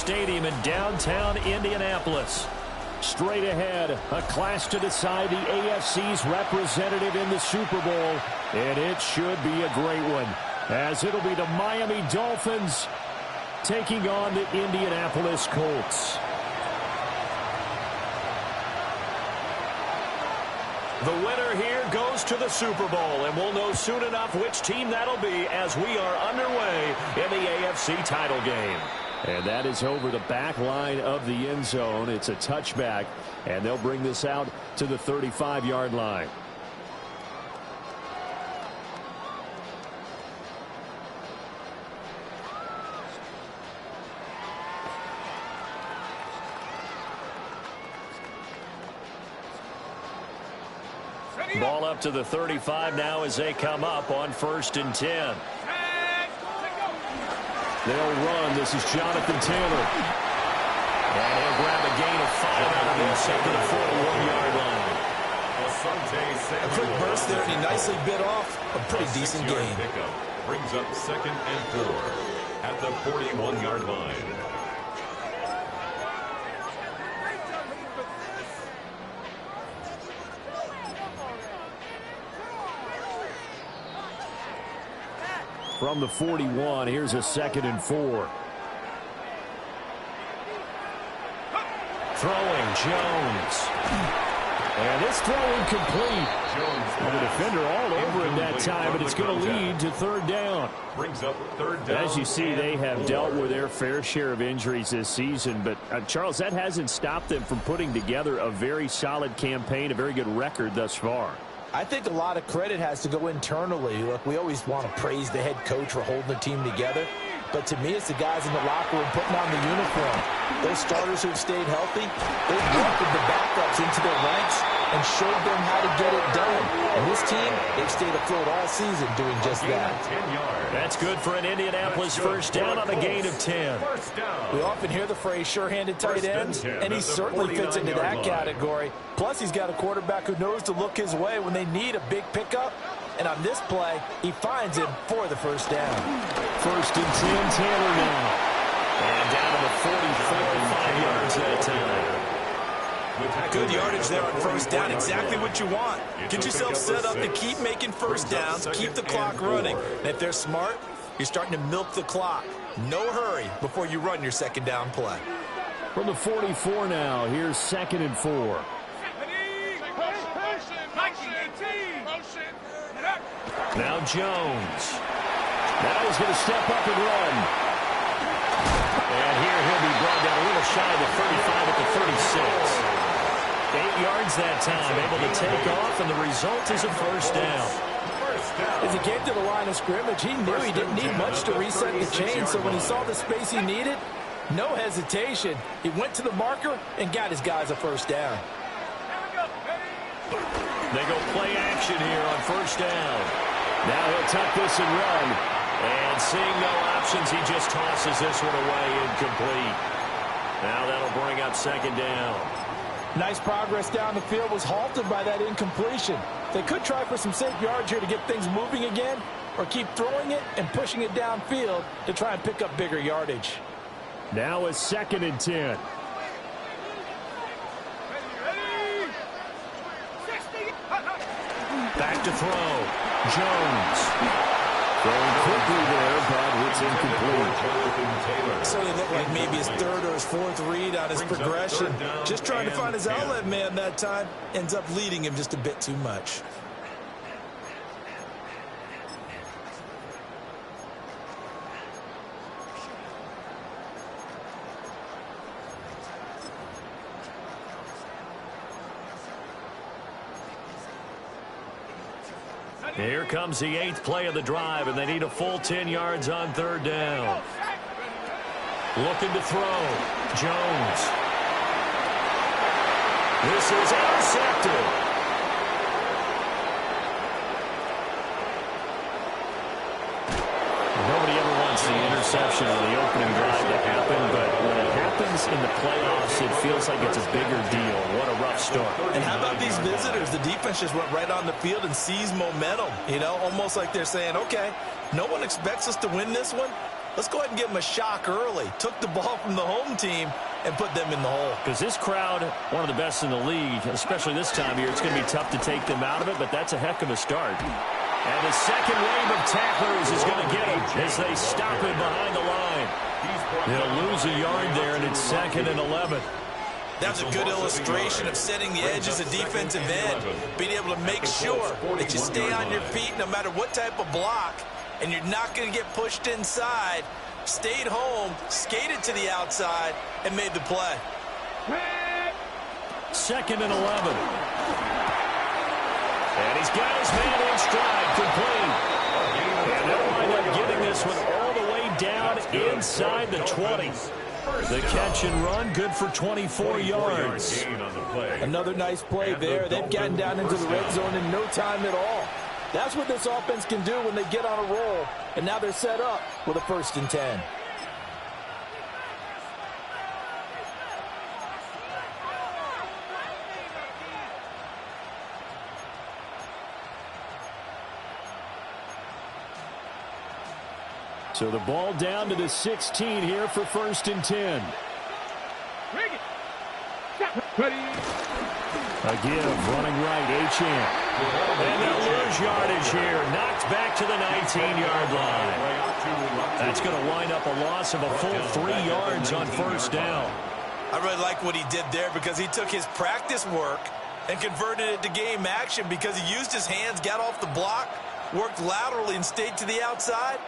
Stadium in downtown Indianapolis. Straight ahead, a clash to decide the AFC's representative in the Super Bowl, and it should be a great one, as it'll be the Miami Dolphins taking on the Indianapolis Colts. The winner here goes to the Super Bowl, and we'll know soon enough which team that'll be as we are underway in the AFC title game. And that is over the back line of the end zone. It's a touchback, and they'll bring this out to the 35-yard line. Ball up to the 35 now as they come up on 1st and 10. They'll run. This is Jonathan Taylor. And he'll grab a gain of 5 out of the second and 41-yard line. A quick burst there, and he nicely bit off a pretty decent gain. Brings up 2nd and 4 at the 41-yard line. From the 41, here's a 2nd and 4. Throwing, Jones. And this throw incomplete. And the defender all over it that time, but it's going to lead to 3rd down. Brings up 3rd down. As you see, they have dealt with their fair share of injuries this season, but Charles, that hasn't stopped them from putting together a very solid campaign, a very good record thus far. I think a lot of credit has to go internally. Look, we always want to praise the head coach for holding the team together. But to me, it's the guys in the locker room putting on the uniform. Those starters who have stayed healthy, they've welcomed the backups into their ranks and showed them how to get it done. And this team, they've stayed afloat all season doing just that. That's good for an Indianapolis first down on a gain of 10. We often hear the phrase sure-handed tight ends, and he certainly fits into that category. Plus, he's got a quarterback who knows to look his way when they need a big pickup. And on this play, he finds him for the first down. 1st and 10, Taylor now. And down to the 44, 5 yards that time. Good yardage there on 1st down, exactly what you want. Get yourself set up to keep making first downs, keep the clock running. And if they're smart, you're starting to milk the clock. No hurry before you run your 2nd down play. From the 44 now, here's 2nd and 4. Now Jones. Now he's going to step up and run. And here he'll be brought down a little shy of the 35 at the 36. 8 yards that time, able to take off, and the result is a first down. As he came to the line of scrimmage, he knew he didn't need much to reset the chain, so when he saw the space he needed, no hesitation. He went to the marker and got his guys a first down. They go play action here on 1st down. Now he'll tuck this and run. And seeing no options, he just tosses this one away incomplete. Now that'll bring up 2nd down. Nice progress down the field was halted by that incompletion. They could try for some safe yards here to get things moving again, or keep throwing it and pushing it downfield to try and pick up bigger yardage. Now a 2nd and 10. Back to throw. Jones. Throwing quickly there, but it's incomplete. So it looked like maybe his 3rd or his 4th read on his progression. Just trying to find his outlet man that time. Ends up leading him just a bit too much. Here comes the 8th play of the drive, and they need a full 10 yards on 3rd down. Looking to throw. Jones. This is intercepted. Nobody ever wants the interception on the opening drive to happen, but when it happens in the playoffs, it feels like it's a bigger deal. What a rough start. And how about these visitors? The defense just went right on the field and seized momentum. You know, almost like they're saying, okay, no one expects us to win this one. let's go ahead and give them a shock early. Took the ball from the home team and put them in the hole. Because this crowd, one of the best in the league, especially this time of year, it's going to be tough to take them out of it, but that's a heck of a start. And the second wave of tacklers is going to get him as they stop him behind the line. They'll lose a yard there, and it's 2nd and 11. That's a good illustration of setting the edge as a defensive end, being able to make sure that you stay on your feet no matter what type of block, and you're not going to get pushed inside. Stayed home, skated to the outside, and made the play. 2nd and 11. And he's got his man in stride, complete. And they'll wind up getting this one all the way down inside the 20. The catch and run, good for 24 yards. Another nice play there. They've gotten down into the red zone in no time at all. That's what this offense can do when they get on a roll. And now they're set up with a 1st and 10. So the ball down to the 16 here for 1st and 10. A give, running right, Achane. And they'll lose yardage here. Knocked back to the 19-yard line. That's going to wind up a loss of a full 3 yards on 1st down. I really like what he did there because he took his practice work and converted it to game action because he used his hands, got off the block, worked laterally and stayed to the outside,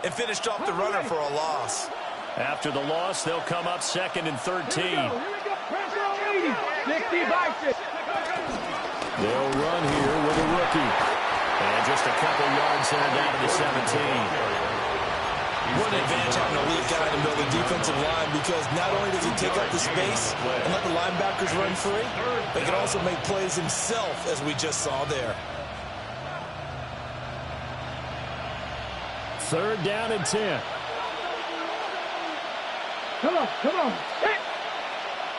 and finished off the runner for a loss. After the loss, they'll come up 2nd and 13. They'll run here with a rookie. And just a couple yards there down to the 17. What an advantage having a lead guy in the middle of the defensive line because not only does he take up the space and let the linebackers run free, but he can also make plays himself, as we just saw there. 3rd down and 10. Come on. Hey.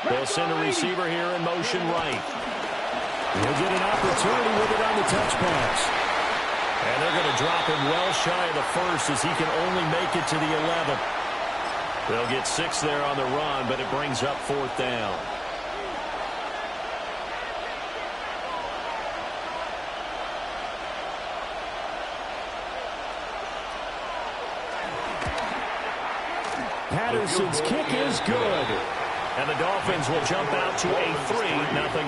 They'll send a receiver here in motion right. He'll get an opportunity with it on the touch pass. And they're going to drop him well shy of the 1st as he can only make it to the 11th. They'll get 6 there on the run, but it brings up 4th down. Patterson's kick is good. And the Dolphins will jump out to a 3-0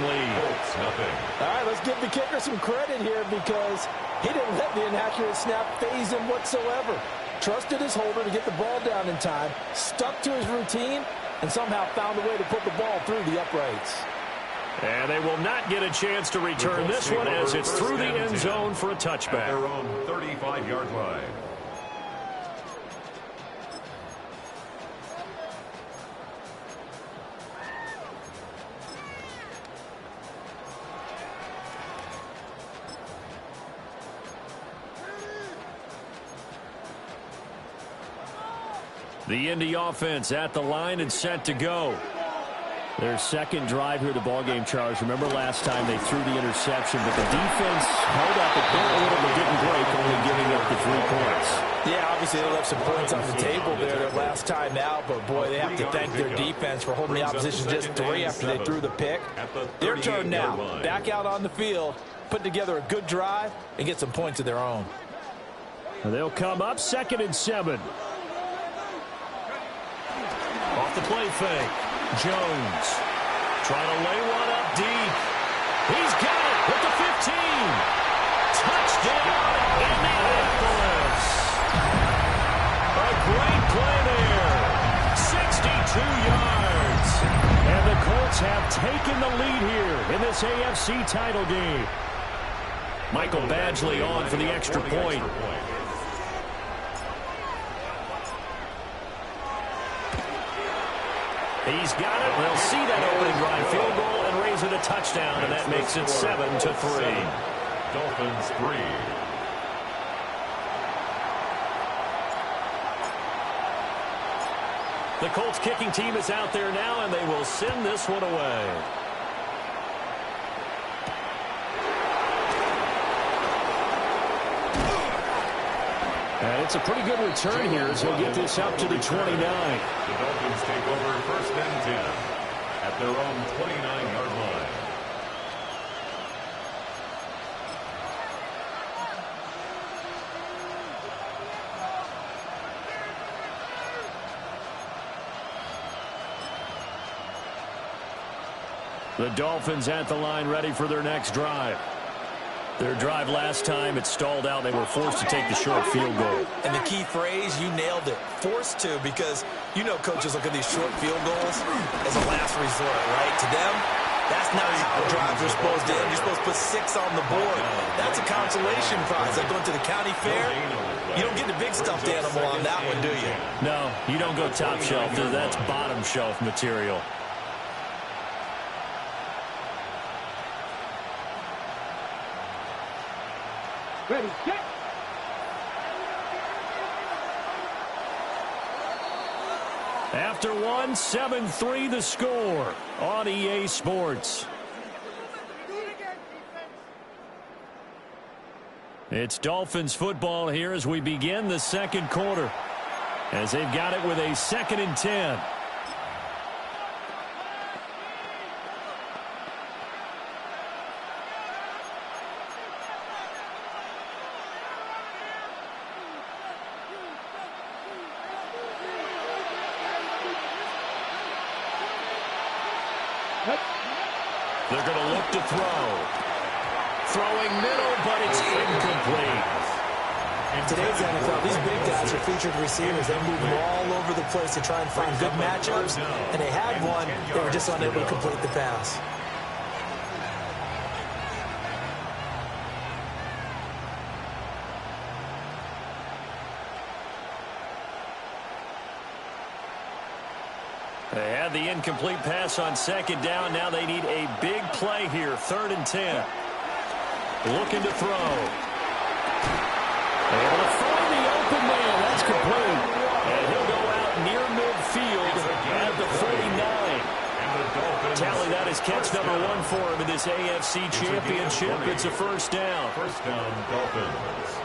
lead. All right, let's give the kicker some credit here because he didn't let the inaccurate snap phase him whatsoever. Trusted his holder to get the ball down in time, stuck to his routine, and somehow found a way to put the ball through the uprights. And they will not get a chance to return this one as it's through the end zone for a touchback. At their own 35-yard line. The Indy offense at the line and set to go. Their second drive here, the ballgame, Charles. Remember last time they threw the interception, but the defense held up a bit, but didn't break, only giving up the 3 points. Yeah, obviously they left some points on the table there their last time out, but boy, they have to thank their defense for holding the opposition just 3 after they threw the pick. Their turn now. Back out on the field, put together a good drive, and get some points of their own. They'll come up 2nd and 7. Off the play fake. Jones trying to lay one up deep. He's got it with the 15. Touchdown, Indianapolis. A great play there. 62 yards. And the Colts have taken the lead here in this AFC title game. Michael Badgley on for the extra point. He's got it. They'll see that opening drive field goal and raise it a touchdown, and that makes it 7-3. Dolphins 3. The Colts kicking team is out there now, and they will send this one away. And it's a pretty good return here as he'll get this up to the 29. The Dolphins take over first and 10 at their own 29-yard line. The Dolphins at the line ready for their next drive. Their drive last time, it stalled out. They were forced to take the short field goal. And the key phrase, you nailed it, forced to, because you know coaches look at these short field goals as a last resort, right? To them, that's not how drives are supposed to end. You're supposed to put 6 on the board. That's a consolation prize. Like going to the county fair, you don't get the big stuffed animal on that one, do you? No, you don't go top shelf. That's bottom shelf material. Ready, set. After one, 7-3 the score on EA Sports. It's Dolphins football here as we begin the second quarter, as they've got it with a 2nd and 10. They're going to look to throw. Throwing middle, but it's incomplete. In today's NFL, these big guys are featured receivers. They move all over the place to try and find good matchups, and they had one. They were just unable to complete the pass. They had the incomplete pass on 2nd down. Now they need a big play here. 3rd and 10. Looking to throw. Able to find the open man. That's complete. And he'll go out near midfield at the 49. Tally, that is catch number 1 for him in this AFC Championship. It's a first down. First down, Dolphins.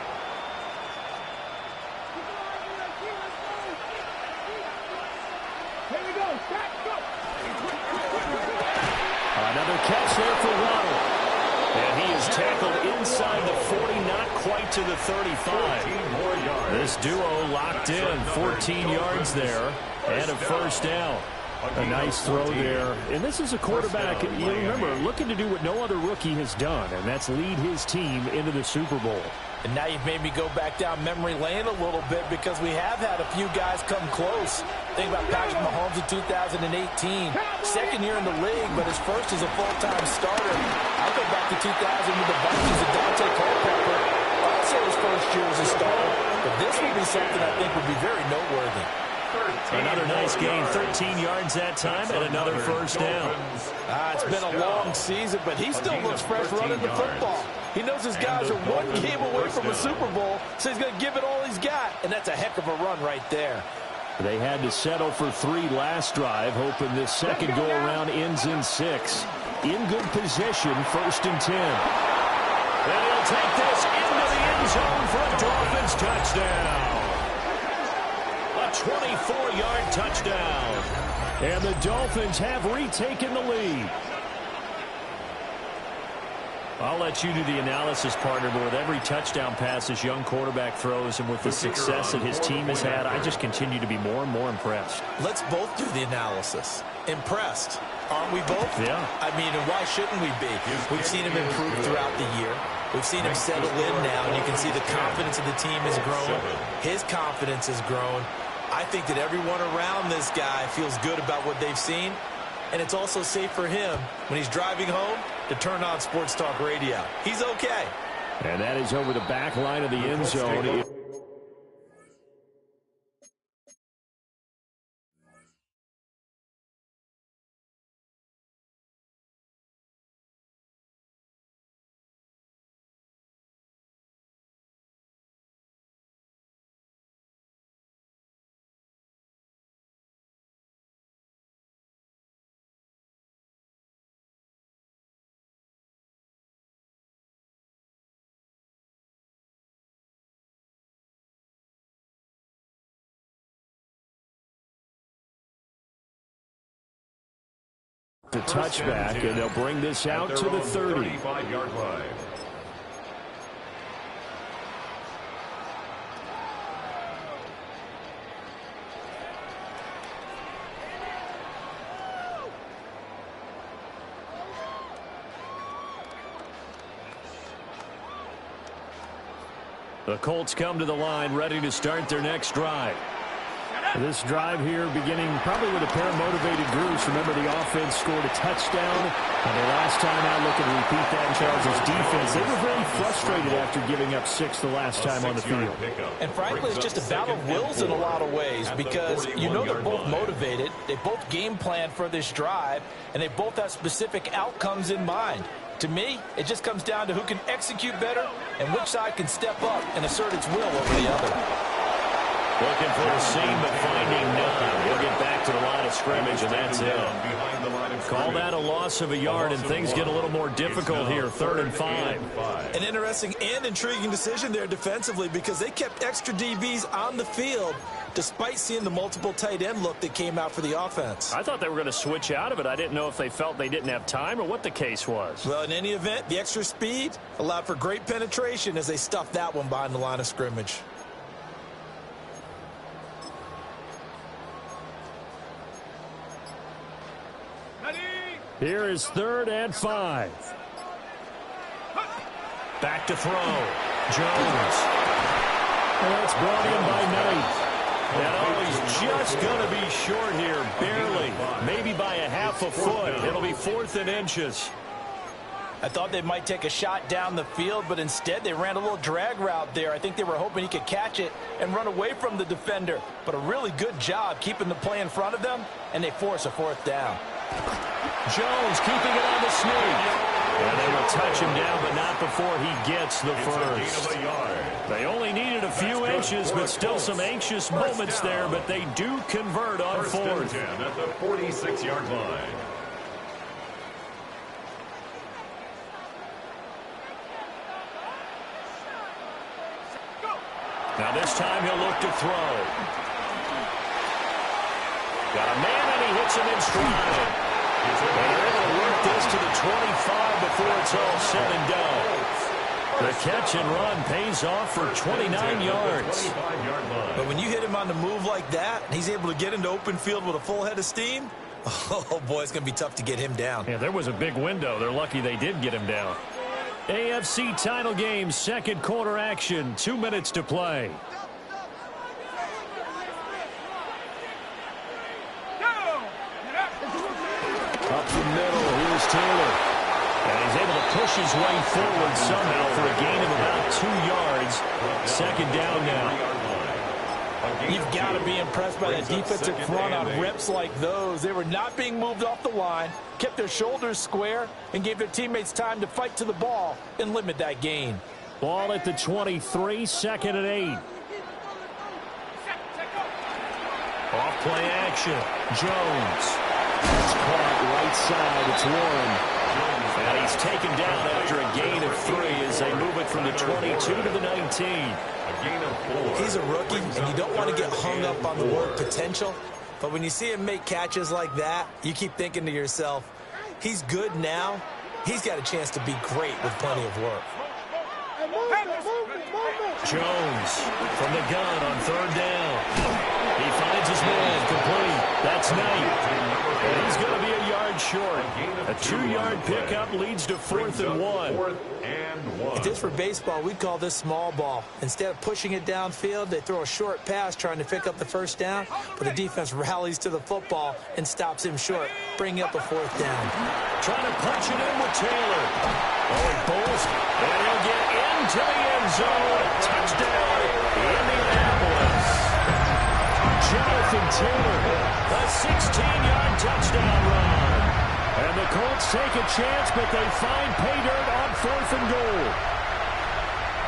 Here we go. Start, go. Another catch there for Waddle. And he is tackled inside the 40, not quite to the 35. 14 more yards. This duo locked in, 14 yards there, and a first down. A nice throw there. And this is a quarterback, you remember, looking to do what no other rookie has done, and that's lead his team into the Super Bowl. And now you've made me go back down memory lane a little bit because we have had a few guys come close. Think about Patrick Mahomes in 2018. 2nd year in the league, but his first as a full-time starter. I'll go back to 2000 with the Vikings and Dante Culpepper. Also his first year as a starter. But this would be something I think would be very noteworthy. Another nice gain, 13 yards that time, and another first down. It's been a long season, but he still looks fresh running the football. He knows his guys are one game away from a Super Bowl, so he's going to give it all he's got, and that's a heck of a run right there. They had to settle for 3 last drive, hoping this second go-around ends in 6. In good position, 1st and 10. And he'll take this into the end zone for a Dolphins touchdown. A 24-yard touchdown. And the Dolphins have retaken the lead. I'll let you do the analysis, partner, but with every touchdown pass this young quarterback throws and with the success that his team has had, I just continue to be more and more impressed. Let's both do the analysis. Impressed. Aren't we both? Yeah. I mean, and why shouldn't we be? We've seen him improve throughout the year. We've seen him settle in now, and you can see the confidence of the team has grown. His confidence has grown. I think that everyone around this guy feels good about what they've seen, and it's also safe for him when he's driving home to turn on Sports Talk Radio. He's okay. And that is over the back line of the end zone. The touchback, and they'll bring this out to the 30. 35-yard line. The Colts come to the line, ready to start their next drive. This drive here beginning probably with a pair of motivated groups. Remember, the offense scored a touchdown, and their last time out looking to repeat that in Charles' defense. They were very frustrated after giving up 6 the last time on the field. And frankly, it's just a battle of wills in a lot of ways because you know they're both motivated. They both game plan for this drive, and they both have specific outcomes in mind. To me, it just comes down to who can execute better and which side can step up and assert its will over the other. Looking for a seam, but finding none. We'll get back to the line of scrimmage, and that's it. Call that a loss of a yard, and things get a little more difficult here. 3rd and 5. An interesting and intriguing decision there defensively because they kept extra DBs on the field despite seeing the multiple tight end look that came out for the offense. I thought they were going to switch out of it. I didn't know if they felt they didn't have time or what the case was. Well, in any event, the extra speed allowed for great penetration as they stuffed that one behind the line of scrimmage. Here is 3rd and 5. Back to throw. Jones. And that's brought in by Knight. And he's just going to be short here, barely. Maybe by a half a foot. It'll be 4th and inches. I thought they might take a shot down the field, but instead they ran a little drag route there. I think they were hoping he could catch it and run away from the defender. But a really good job keeping the play in front of them, and they force a 4th down. Jones keeping it on the sneak. And they will touch him down, but not before he gets the first. They only needed a few inches, but still some anxious moments there, but they do convert on 4th. 10 at the 46-yard line. Now this time he'll look to throw. Got a man, and he hits him in stride. And they're able to work this to the 25 before it's all said and done. The catch and run pays off for 29 yards. But when you hit him on the move like that, and he's able to get into open field with a full head of steam, oh boy, it's going to be tough to get him down. Yeah, there was a big window. They're lucky they did get him down. AFC title game, 2nd quarter action, 2 minutes to play. Up the middle, here's Taylor. And he's able to push his way forward somehow for a gain of about 2 yards. 2nd down now. You've got to be impressed by the defensive front on reps like those. They were not being moved off the line, kept their shoulders square, and gave their teammates time to fight to the ball and limit that gain. Ball at the 23, 2nd and 8. Off play action. Jones. It's caught right side. It's Warren. And he's taken down after a gain of 3 as they move it from the 22 to the 19. A gain of 4. He's a rookie, and you don't want to get hung up on the word potential. But when you see him make catches like that, you keep thinking to yourself, he's good now. He's got a chance to be great with plenty of work. Jones from the gun on 3rd down. He finds his man complete. That's Knight. And he's going to be a yard short. A 2-yard pickup leads to 4th and 1. If this were baseball, we'd call this small ball. Instead of pushing it downfield, they throw a short pass trying to pick up the 1st down, but the defense rallies to the football and stops him short, bringing up a 4th down. Trying to punch it in with Taylor. Oh, he pulls, and he'll get into the end zone. Touchdown, Indianapolis. Jonathan Taylor, a 16-yard touchdown run. And the Colts take a chance, but they find pay dirt on 4th and goal.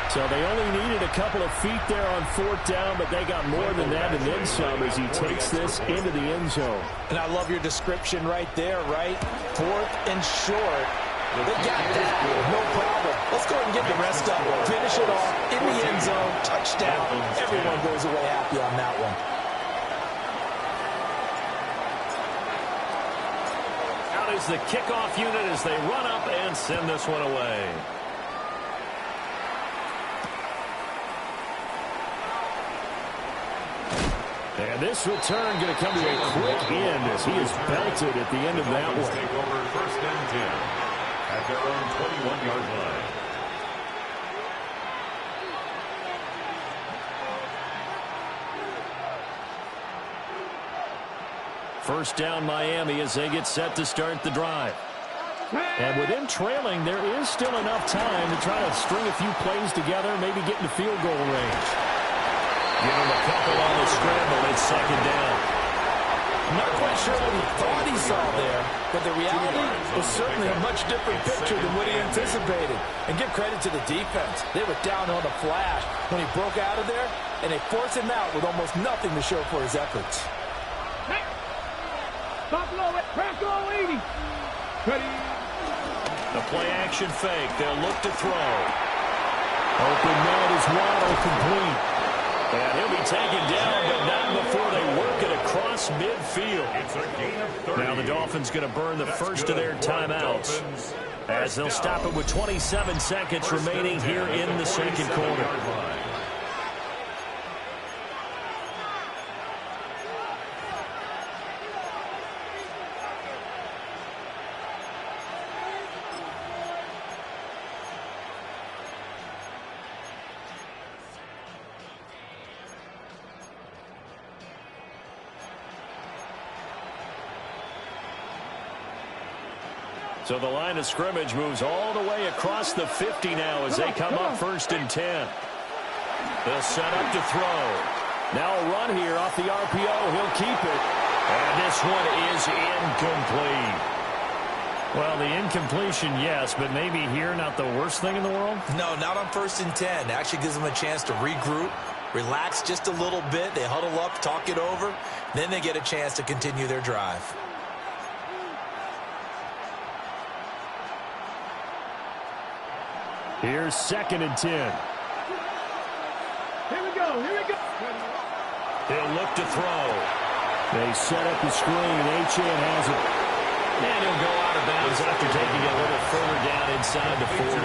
So they only needed a couple of feet there on 4th down, but they got more than that and then some as he takes this into the end zone. And I love your description right there, right? 4th and short. They got that. No problem. Let's go ahead and get the rest of it. Finish it off in the end zone. Touchdown. Everyone goes away happy on that one. out is the kickoff unit as they run up and send this one away. And this return going to come to a quick end as he is belted at the end of that one. Take over first and 10 at their own 21-yard line. First down Miami as they get set to start the drive. And with them trailing, there is still enough time to try to string a few plays together, maybe get into field goal range. Give him a couple on the scramble. It's second down. Not quite sure what he thought he saw there, but the reality was certainly a much different picture than what he anticipated. And give credit to the defense. They were down on the flash when he broke out of there, and they forced him out with almost nothing to show for his efforts. Buffalo at Franco 80. Ready. The play-action fake. They'll look to throw. Open man is Waddle complete. And he'll be taken down, but not before they work it across midfield. It's a gain of 30. Now the Dolphins going to burn the first of their timeouts as they'll stop it with 27 seconds remaining here in the second quarter. So the line of scrimmage moves all the way across the 50 now as they come up first and 10. They'll set up to throw. Now a run here off the RPO. He'll keep it. And this one is incomplete. Well, the incompletion, yes, but maybe here not the worst thing in the world? No, not on first and 10. Actually gives them a chance to regroup, relax just a little bit. They huddle up, talk it over. Then they get a chance to continue their drive. Here's second and 10. Here we go. Here we go. He'll look to throw. They set up the screen. Achane has it. And he'll go out of bounds after taking a little further down inside the 40.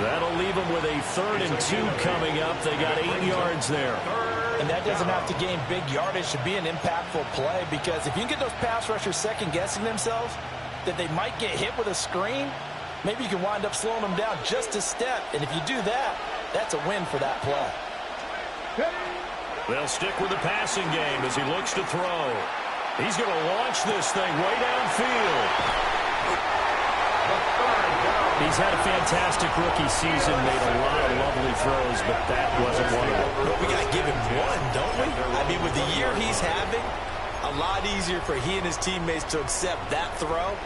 That'll leave them with a 3rd and 2 coming up. They got 8 yards there. And that doesn't have to gain big yardage to be an impactful play, because if you can get those pass rushers second-guessing themselves that they might get hit with a screen, maybe you can wind up slowing them down just a step. And if you do that, that's a win for that play. They'll stick with the passing game as he looks to throw. He's going to launch this thing way downfield. He's had a fantastic rookie season, made a lot of lovely throws, but that wasn't one of them. But we got to give him one, don't we? I mean, with the year he's having, a lot easier for he and his teammates to accept that throw,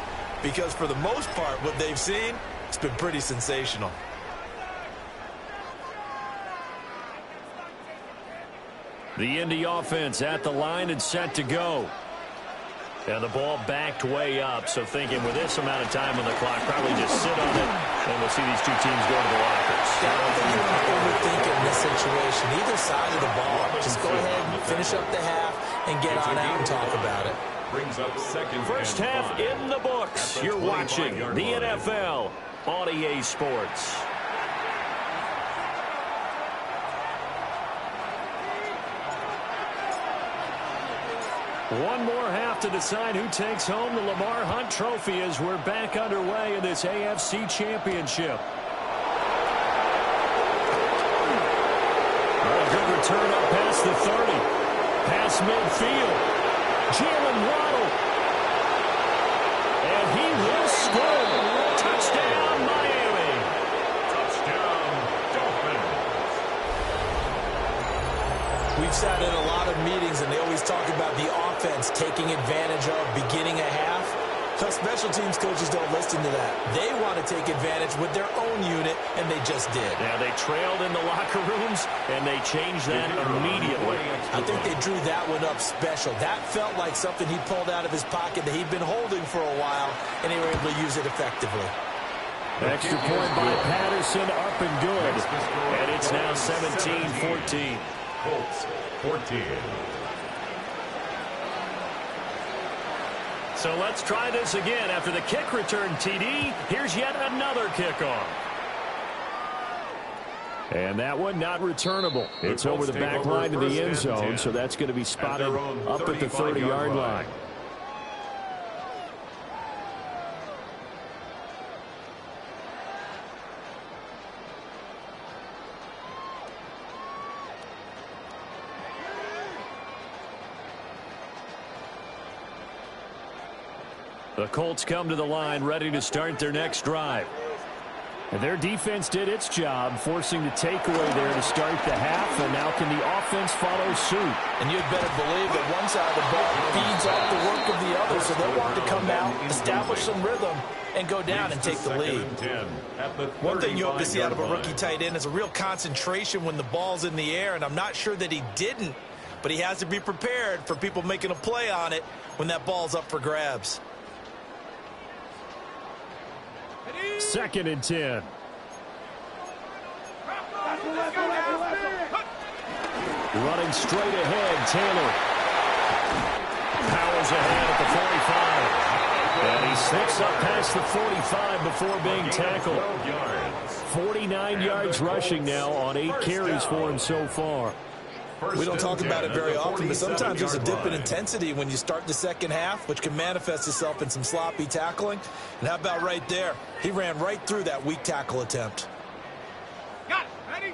because for the most part, what they've seen, it's been pretty sensational. The Indy offense at the line and set to go. And the ball backed way up, so thinking with this amount of time on the clock, probably just sit on it, and we'll see these two teams go to the lockers. I don't think you want to overthink it in this situation. Either side of the ball, just go ahead and finish up the half and get on out and talk about it. Brings up second. First half in the books. You're watching the NFL on EA Sports. One more half to decide who takes home the Lamar Hunt Trophy as we're back underway in this AFC Championship. A good return up past the 30. Past midfield. Jalen Waddle. And he will score. Touchdown, Miami. Touchdown, Dolphins. We've sat in a lot of meetings, and they always talk about the offense taking advantage of beginning a half. But special teams coaches don't listen to that. They want to take advantage with their own unit, and they just did. Yeah, they trailed in the locker rooms, and they changed that immediately. I think they drew that one up special. That felt like something he pulled out of his pocket that he'd been holding for a while, and they were able to use it effectively. Extra point by Patterson, up and good. And it's now 17-14. Colts 14. So let's try this again. After the kick return TD, here's yet another kickoff. And that one not returnable. It's over the back line to the end zone, so that's going to be spotted up at the 30-yard line. The Colts come to the line ready to start their next drive. And their defense did its job, forcing the takeaway there to start the half, and now can the offense follow suit? And you'd better believe that one side of the ball feeds off the work of the other, so they'll want to come out, establish some rhythm, and go down and take the lead. One thing you hope to see out of a rookie tight end is a real concentration when the ball's in the air, and I'm not sure that he didn't, but he has to be prepared for people making a play on it when that ball's up for grabs. 2nd and 10. Running straight ahead, Taylor. Powers ahead at the 45. And he slips up past the 45 before being tackled. 49 yards rushing now on 8 carries for him so far. We don't talk about it very often, but sometimes there's a dip in intensity when you start the second half, which can manifest itself in some sloppy tackling. And how about right there? He ran right through that weak tackle attempt. Got it. Ready?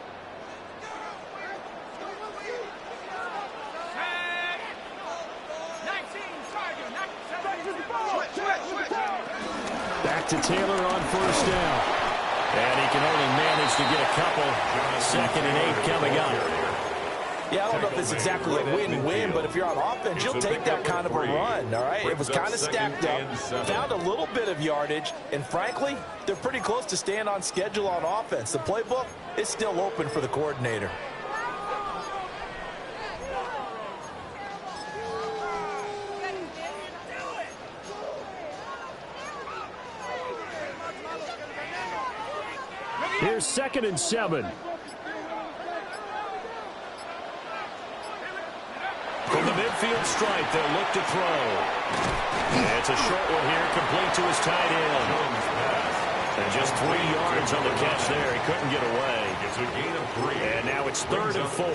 Back to Taylor on 1st down. And he can only manage to get a couple. 2nd and 8 coming up. Yeah, I don't know if it's exactly a win-win, but if you're on offense, you'll take that kind of a run, all right? It was kind of stacked up, found a little bit of yardage, and frankly, they're pretty close to staying on schedule on offense. The playbook is still open for the coordinator. Here's 2nd and 7. From the midfield stripe, they'll look to throw. It's a short one here, complete to his tight end. And just 3 yards on the catch there. He couldn't get away. It's a gain of 3. And now it's 3rd and 4.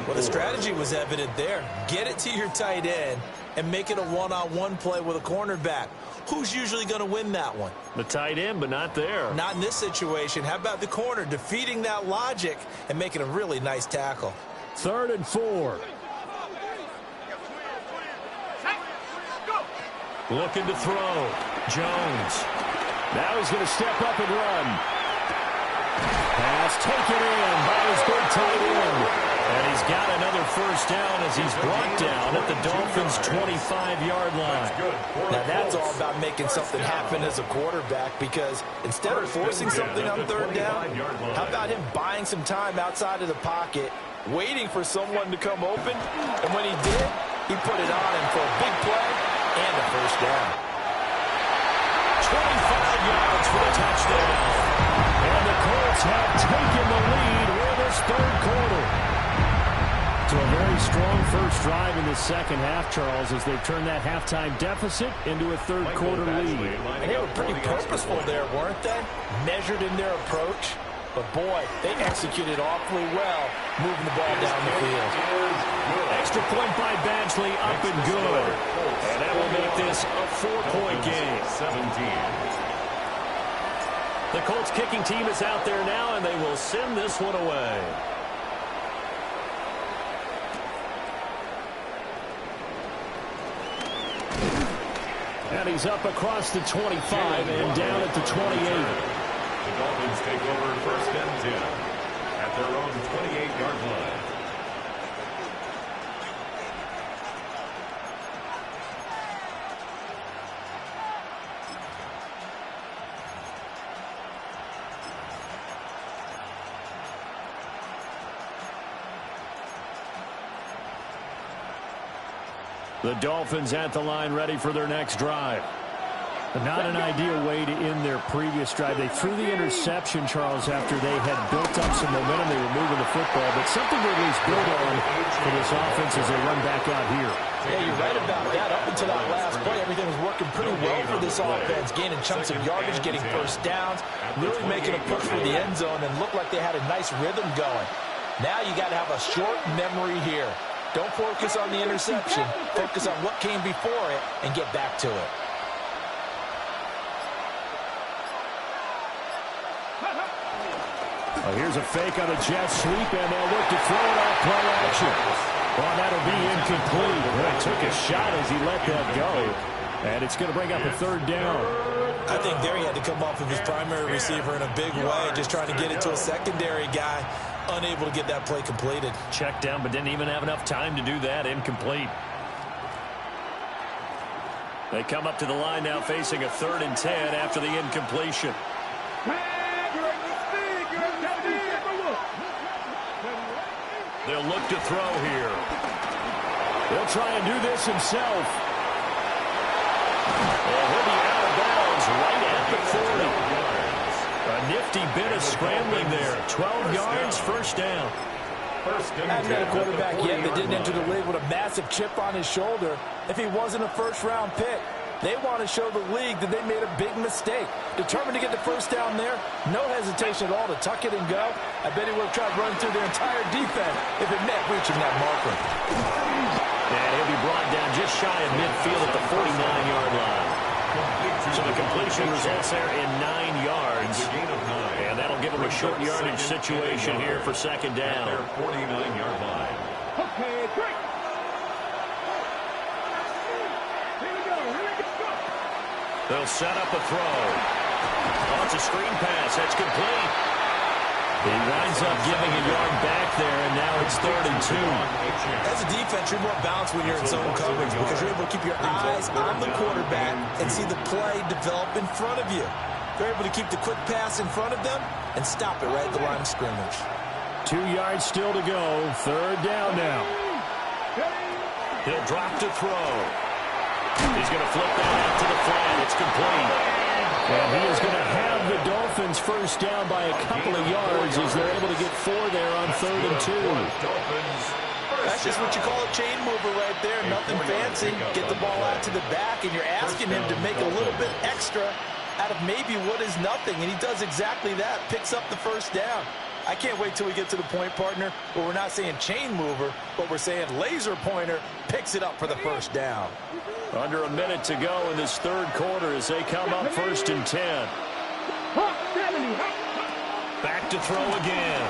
Well, the strategy was evident there. Get it to your tight end and make it a one-on-one play with a cornerback. Who's usually going to win that one? The tight end, but not there. Not in this situation. How about the corner defeating that logic and making a really nice tackle? 3rd and 4. Looking to throw. Jones. Now he's going to step up and run. Pass taken in by his big tight end. And he's got another 1st down as he's brought down at the Dolphins' 25-yard line. Now that's all about making something happen as a quarterback, because instead of forcing something on 3rd down, how about him buying some time outside of the pocket, waiting for someone to come open, and when he did, he put it on him for a big play and a 1st down. 25 yards for the touchdown. And the Colts have taken the lead in this 3rd quarter. So a very strong first drive in the second half, Charles, as they've turned that halftime deficit into a 3rd quarter lead. And they were pretty purposeful there, weren't they? Measured in their approach. But, boy, they executed awfully well moving the ball down the field. Extra point by Badgley, up and good. And that will make this a 4-point game. 17. The Colts kicking team is out there now, and they will send this one away. And he's up across the 25 and down at the 28. The Dolphins take over 1st and 10 at their own 28-yard line. The Dolphins at the line ready for their next drive. Not an ideal way to end their previous drive. They threw the interception, Charles, after they had built up some momentum. They were moving the football, but something to at least build on for this offense as they run back out here. Yeah, you're right about that. Up until that last play, everything was working pretty well for this offense, gaining chunks of yardage, getting first downs, really making a push for the end zone, and looked like they had a nice rhythm going. Now you got to have a short memory here. Don't focus on the interception. Focus on what came before it and get back to it. Well, here's a fake on a jet sweep, and they'll look to throw it off play action. Well, that'll be incomplete. Well, he took a shot as he let that go, and it's going to bring up a third down. I think there he had to come off of his primary receiver in a big way, just trying to get it to a secondary guy, unable to get that play completed. Checked down, but didn't even have enough time to do that. Incomplete. They come up to the line now facing a 3rd and 10 after the incompletion. They'll look to throw here. He'll try and do this himself. And he'll be out of bounds right at the 40. A nifty bit of scrambling there. 12 yards, first down. I haven't had a quarterback yet that didn't enter the league with a massive chip on his shoulder if he wasn't a first-round pick. They want to show the league that they made a big mistake. Determined to get the first down there, no hesitation at all to tuck it and go. I bet he would have tried running through their entire defense if it meant reaching that marker. And he'll be brought down just shy of midfield at the 49-yard line. So the completion results there in 9 yards. And that'll give him a short yardage situation here for second down. 49-yard line. Okay, great. They'll set up a throw. Oh, it's a screen pass. That's complete. He winds up giving a yard back there, and now it's 3rd and 2. As a defense, you're more balanced when you're in zone coverage because you're able to keep your eyes on the quarterback and see the play develop in front of you. They're able to keep the quick pass in front of them and stop it right at the line of scrimmage. 2 yards still to go. 3rd down now. He'll drop to throw. He's going to flip that out to the flat. It's complete. And he is going to have the Dolphins first down by a couple of yards as they're able to get 4 there on 3rd and 2. That's just what you call a chain mover right there. Nothing fancy. Get the ball out to the back, and you're asking him to make a little bit extra out of maybe what is nothing, and he does exactly that. Picks up the first down. I can't wait till we get to the point, partner, where we're not saying chain mover, but we're saying laser pointer picks it up for the first down. Under a minute to go in this 3rd quarter as they come up 1st and 10. Back to throw again.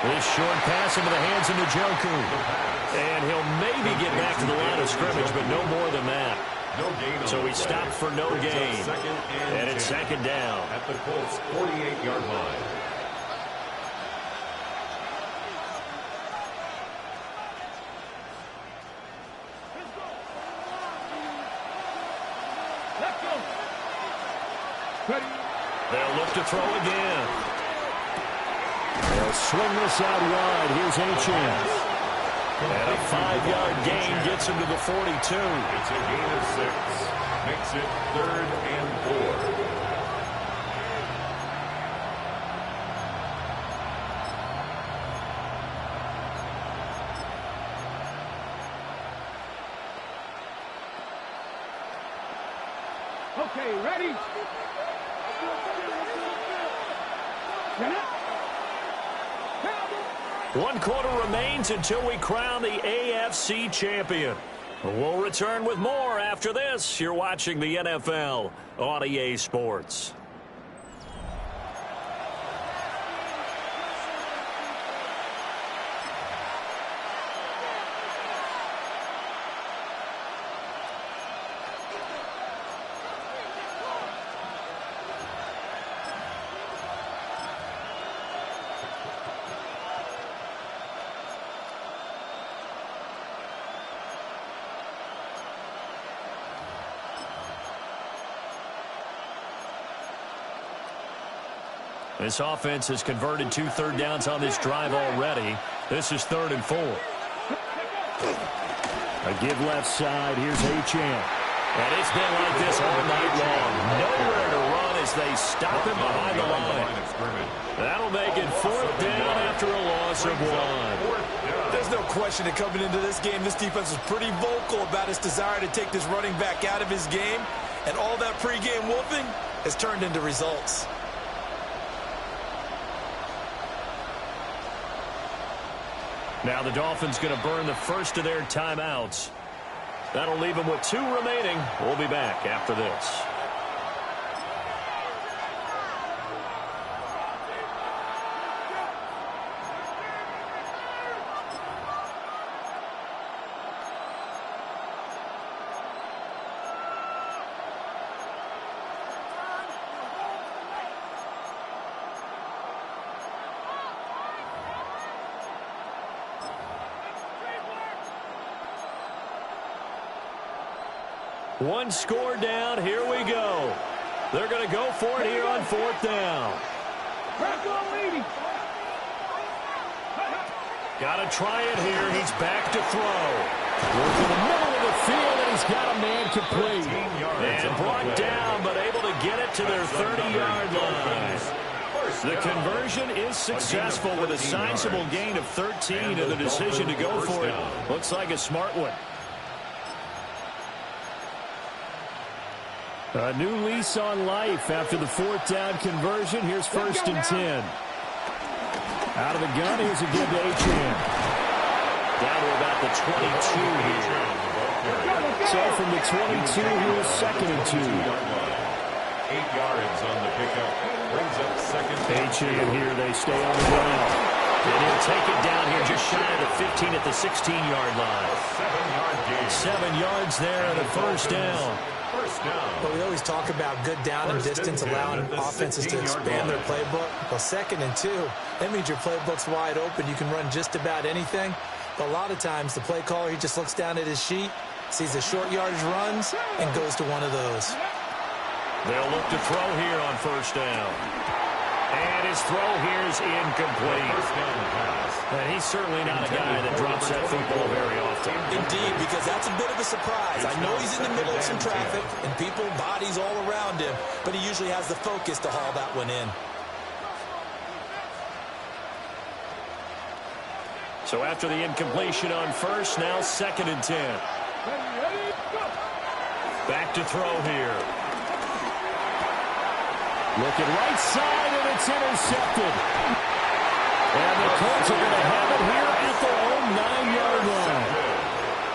This short pass into the hands of Njoku. And he'll maybe get back to the line of scrimmage, but no more than that. So he stopped for no gain. And it's 2nd down. At the Colts' 48-yard line. They'll look to throw again. They'll swing this out wide. Here's Achane. And a 5-yard gain gets him to the 42. It's a gain of 6. Makes it 3rd and 4. Okay, ready? 1 quarter remains until we crown the AFC champion. We'll return with more after this. You're watching the NFL on EA Sports. This offense has converted 2 third downs on this drive already. This is 3rd and 4. A give left side. Here's Achane. And it's been like this all night long. Nowhere to run as they stop him behind the line. That'll make it 4th down after a loss of 1. There's no question that coming into this game, this defense was pretty vocal about its desire to take this running back out of his game. And all that pregame wolfing has turned into results. Now the Dolphins going to burn the first of their timeouts. That'll leave them with 2 remaining. We'll be back after this. One score down. Here we go. They're going to go for it here on 4th down. Got to try it here. He's back to throw. Goes in the middle of the field, and he's got a man complete. And brought down, but able to get it to their 30-yard line. The conversion is successful with a sizable gain of 13, and the decision to go for it looks like a smart one. A new lease on life after the 4th down conversion. Here's 1st and 10. Out of the gun, here's a give to Achane. Down to about the 22 here. So from the 22, here's 2nd and 2. 8 yards on the pickup. Brings up 2nd. Achane here, they stay on the ground. And he'll take it down here just shy of the 15 at the 16-yard line. 7-yard gain. 7 yards there and a 1st down. But we always talk about good down and distance, allowing offenses to expand their playbook. Well, 2nd and 2, that means your playbook's wide open. You can run just about anything. But a lot of times, the play caller, he just looks down at his sheet, sees the short yardage runs, and goes to one of those. They'll look to throw here on 1st down. And his throw here is incomplete. And he's certainly not a guy that drops that football very often. Indeed, because that's a bit of a surprise. I know he's in the middle of some traffic and people, bodies all around him, but he usually has the focus to haul that one in. So after the incompletion on 1st, now 2nd and 10. Back to throw here. Looking right side, and it's intercepted. And the Colts are going to have it here at their own 9-yard line.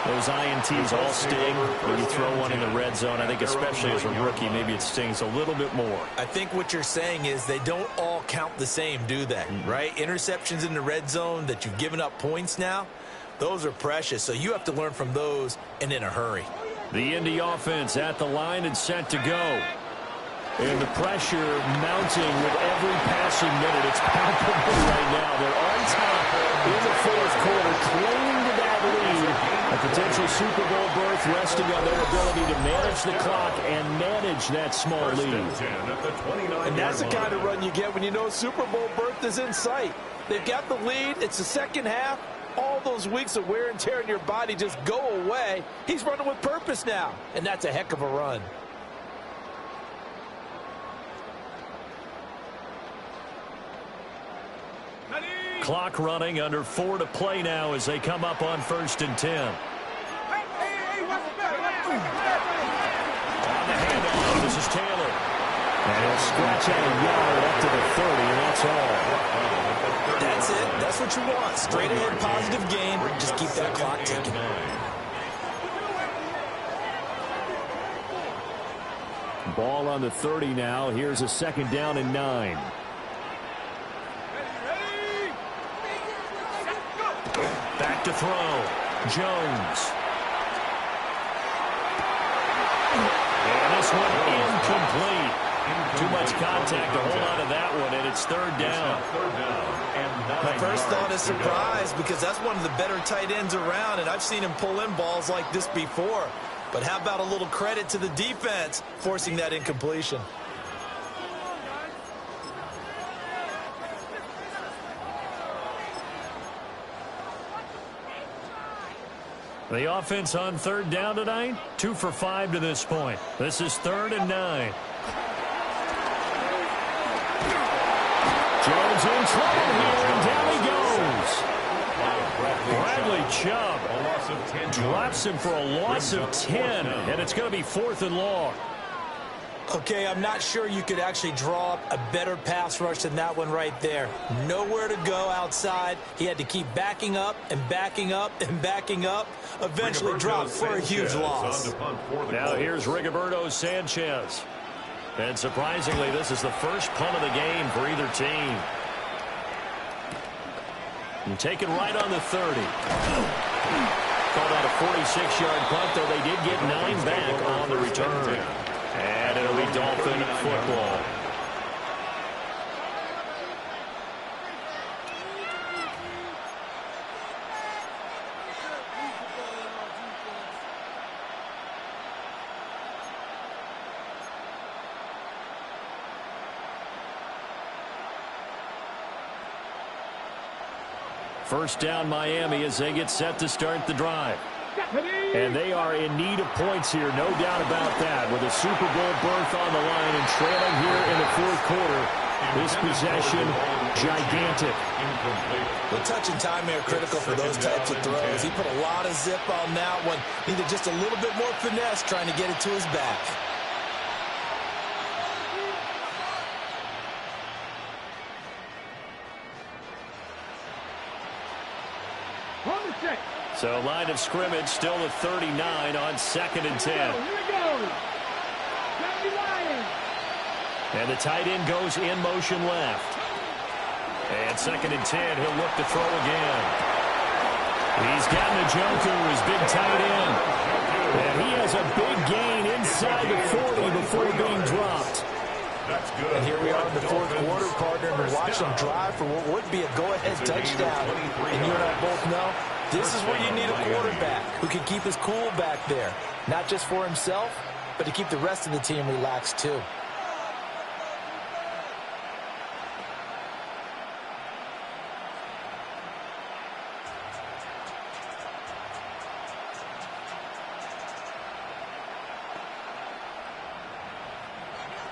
Those INTs all sting when you throw one in the red zone. I think especially as a rookie, maybe it stings a little bit more. I think what you're saying is they don't all count the same, do they? Right? Interceptions in the red zone that you've given up points now, those are precious. So you have to learn from those and in a hurry. The Indy offense at the line and set to go. And the pressure mounting with every passing minute. It's palpable right now. They're on top in the 4th quarter, clinging to that lead. A potential Super Bowl berth resting on their ability to manage the clock and manage that small lead. And that's the kind of run you get when you know Super Bowl berth is in sight. They've got the lead. It's the second half. All those weeks of wear and tear in your body just go away. He's running with purpose now, and that's a heck of a run. Clock running, under 4 to play now as they come up on 1st and 10. On the handoff, this is Taylor. And he'll scratch out a yard up to the 30, and that's all. That's it. That's what you want. Straight ahead positive gain. Just keep that clock ticking. Ball on the 30 now. Here's a 2nd down and 9. Back to throw. Jones. And this one incomplete. Too much contact to hold on to that one, and it's 3rd down. My first thought is surprise because that's one of the better tight ends around, and I've seen him pull in balls like this before. But how about a little credit to the defense forcing that incompletion? The offense on third down tonight, 2 for 5 to this point. This is 3rd and 9. Jones in trouble here, and down he goes. Bradley Chubb drops him for a loss of 10, and it's going to be 4th and long. Okay, I'm not sure you could actually draw up a better pass rush than that one right there. Nowhere to go outside. He had to keep backing up and backing up and backing up. Eventually dropped for a huge loss. Now here's Rigoberto Sanchez. And surprisingly, this is the first punt of the game for either team. And taken right on the 30. Called out a 46-yard punt, though they did get 9 back on the return. And it'll be Dolphin football. First down Miami as they get set to start the drive. And they are in need of points here, no doubt about that. With a Super Bowl berth on the line and trailing here in the 4th quarter, this possession gigantic. The touch and time are critical for those types of throws. He put a lot of zip on that one. Needed just a little bit more finesse trying to get it to his back. So line of scrimmage still at 39 on 2nd and 10. Here we go. And the tight end goes in motion left. And 2nd and 10, he'll look to throw again. He's got Njoku, his big tight end. And he has a big gain inside the 40 before being dropped. That's good. And here we are in the 4th quarter, partner, and we're watching them drive for what would be a go-ahead touchdown. And you and I both know this is where you need a quarterback who can keep his cool back there. Not just for himself, but to keep the rest of the team relaxed too.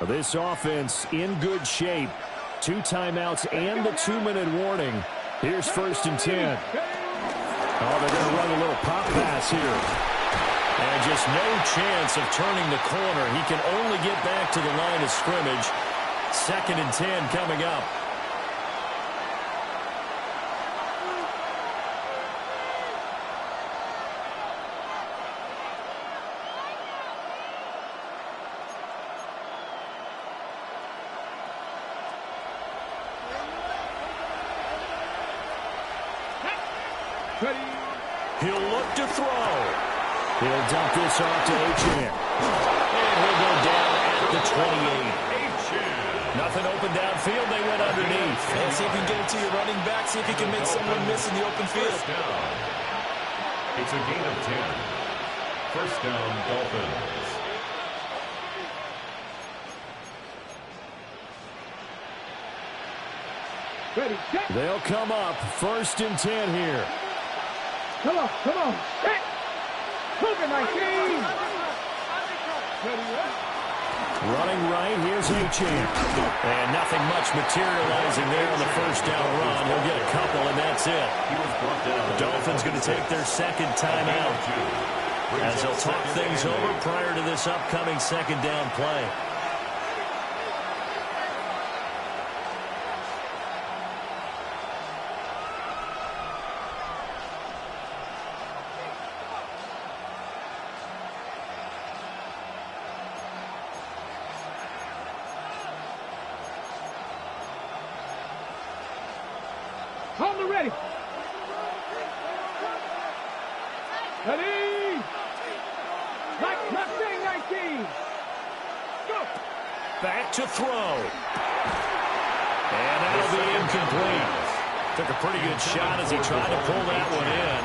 This offense in good shape. 2 timeouts and the 2-minute warning. Here's 1st and 10. Oh, they're going to run a little pop pass here. And just no chance of turning the corner. He can only get back to the line of scrimmage. 2nd and 10 coming up. He'll look to throw. He'll dump this off to Achane. And he'll go down at the 28. Nothing open downfield. They went underneath. And see if you can get it to your running back. See if you can make someone miss in the open field. It's a gain of 10. First down, Dolphins. Ready, set. They'll come up 1st and 10 here. Come on, come on. Set. Moving 19. Ready, Running right, here's Achane. And nothing much materializing there on the first down run. He'll get a couple, and that's it. The Dolphins going to take their 2nd timeout as they'll talk things over prior to this upcoming 2nd down play. hold it ready. Ready. Clock saying 19. Go. Back to throw. And that'll be incomplete. Took a pretty good shot as he tried to pull that one in.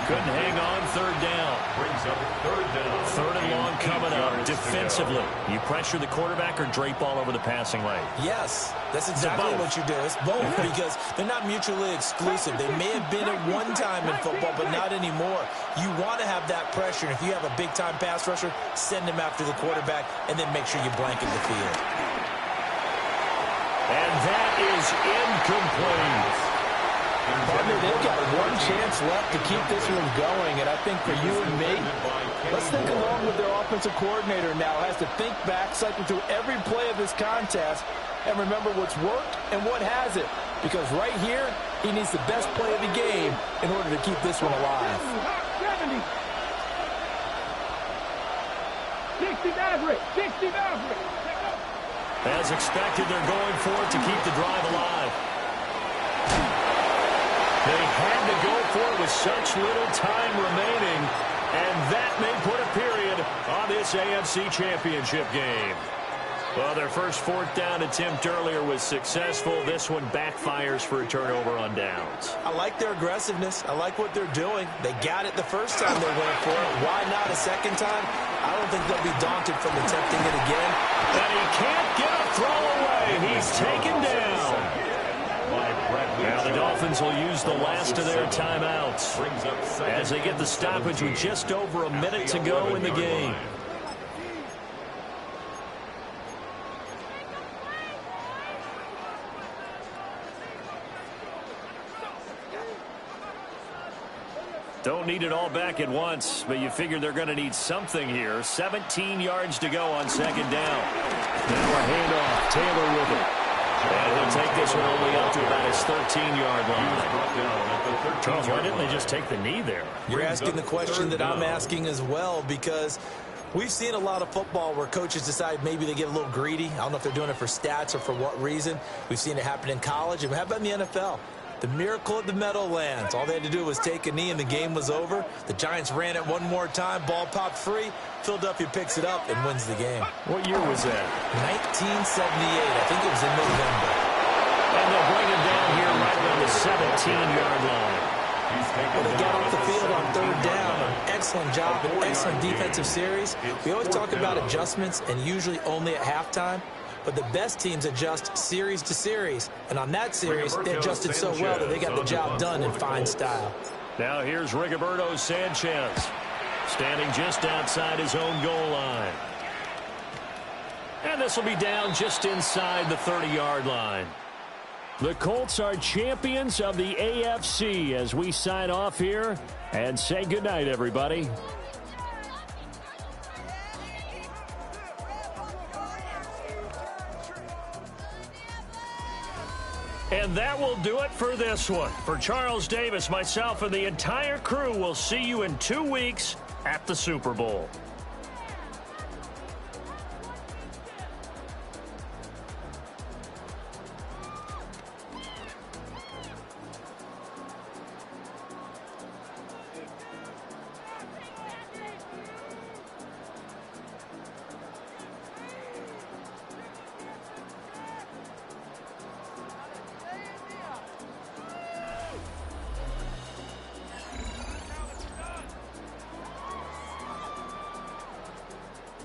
Couldn't hang on third down. Brings up third down. Third and long coming up. Defensively, you pressure the quarterback or drape all over the passing lane? Yes, that's exactly what you do. It's both because they're not mutually exclusive. They may have been at one time in football, but not anymore. You want to have that pressure. And if you have a big-time pass rusher, send him after the quarterback and then make sure you blanket the field. And that is incomplete. Partner, they've got one chance left to keep this one going, and I think for you and me, let's think along with their offensive coordinator now has to think back, cycle through every play of this contest, and remember what's worked and what hasn't. Because right here, he needs the best play of the game in order to keep this one alive. 70. 60 Maverick. 60 Maverick. As expected, they're going for it to keep the drive alive. They had to go for it with such little time remaining, and that may put a period on this AFC Championship game. Well, their first fourth down attempt earlier was successful. This one backfires for a turnover on downs. I like their aggressiveness. I like what they're doing. They got it the first time they went for it. Why not a second time? I don't think they'll be daunted from attempting it again. And he can't get a throw away. He's taken down. Now the Dolphins will use the last of their timeouts as they get the stoppage with just over a minute to go in the game. Don't need it all back at once, but you figure they're going to need something here. 17 yards to go on second down. Now a handoff. Taylor with it. And he'll take this one only up to about his 13-yard line. Charles, why didn't they just take the knee there? You're asking the question that I'm asking as well, because we've seen a lot of football where coaches decide maybe they get a little greedy. I don't know if they're doing it for stats or for what reason. We've seen it happen in college. And how about in the NFL? The miracle of the Meadowlands. All they had to do was take a knee and the game was over. The Giants ran it one more time. Ball popped free. Philadelphia picks it up and wins the game. What year was that? 1978. I think it was in November. And they'll bring him down here right around the 17-yard line. Well, they got off the field on third down. Excellent job, an excellent defensive series. We always talk about adjustments and usually only at halftime. But the best teams adjust series to series. And on that series, they adjusted so well that they got the job done in fine style. Now here's Rigoberto Sanchez, standing just outside his own goal line. And this will be down just inside the 30-yard line. The Colts are champions of the AFC as we sign off here and say goodnight, everybody. And that will do it for this one. For Charles Davis, myself, and the entire crew, we'll see you in 2 weeks at the Super Bowl.